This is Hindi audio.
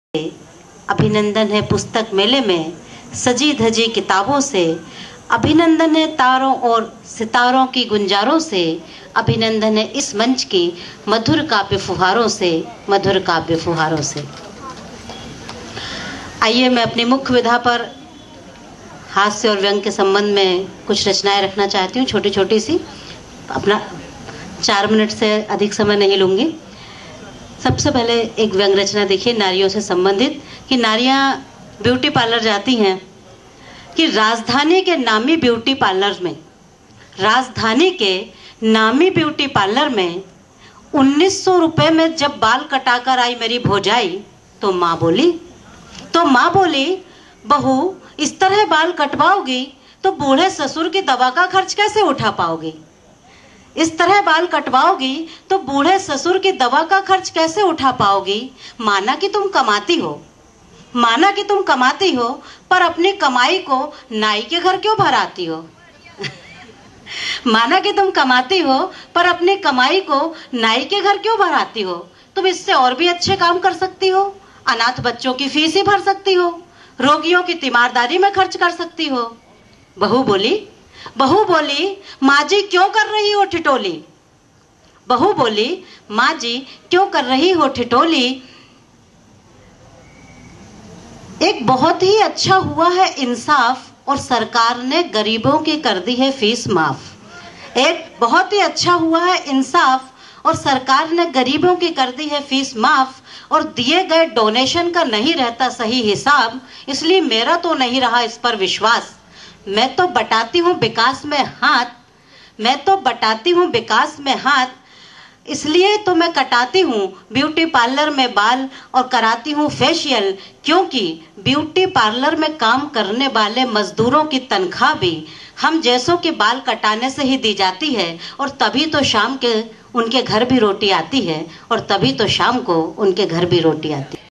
अभिनंदन है पुस्तक मेले में सजी धजी किताबों से, अभिनंदन है तारों और सितारों की गुंजारों से, अभिनंदन है इस मंच की मधुर काव्य फुहारों से, मधुर काव्य फुहारों से। आइए मैं अपनी मुख्य विधा पर हास्य और व्यंग के संबंध में कुछ रचनाएं रखना चाहती हूँ, छोटी छोटी सी। अपना 4 मिनट से अधिक समय नहीं लूंगी। सबसे पहले एक व्यंग रचना देखिए नारियों से संबंधित, कि नारियां ब्यूटी पार्लर जाती हैं, कि राजधानी के नामी ब्यूटी पार्लर में, राजधानी के नामी ब्यूटी पार्लर में 1900 रुपए में जब बाल कटाकर आई मेरी भौजाई, तो माँ बोली बहू इस तरह बाल कटवाओगी तो बूढ़े ससुर की दवा का खर्च कैसे उठा पाओगी, इस तरह बाल कटवाओगी तो बूढ़े ससुर की दवा का खर्च कैसे उठा पाओगी। माना कि तुम कमाती हो, पर अपनी कमाई को नाई के घर क्यों भराती हो। माना कि तुम कमाती हो, पर अपनी कमाई को नाई के घर क्यों भराती हो। तुम इससे और भी अच्छे काम कर सकती हो, अनाथ बच्चों की फीस ही भर सकती हो, रोगियों की तीमारदारी में खर्च कर सकती हो। बहू बोली माँ जी क्यों कर रही हो ठिठोली। बहू बोली माँ जी क्यों कर रही हो ठिठोली। एक बहुत ही अच्छा हुआ है इंसाफ और सरकार ने गरीबों की कर दी है फीस माफ। एक बहुत ही अच्छा हुआ है इंसाफ और सरकार ने गरीबों की कर दी है फीस माफ, और दिए गए डोनेशन का नहीं रहता सही हिसाब, इसलिए मेरा तो नहीं रहा इस पर विश्वास। मैं तो बटाती हूँ विकास में हाथ, इसलिए तो मैं कटाती हूँ ब्यूटी पार्लर में बाल और कराती हूँ फेशियल, क्योंकि ब्यूटी पार्लर में काम करने वाले मजदूरों की तनख्वाह भी हम जैसों के बाल कटाने से ही दी जाती है, और तभी तो शाम के उनके घर भी रोटी आती है, और तभी तो शाम को उनके घर भी रोटी आती है।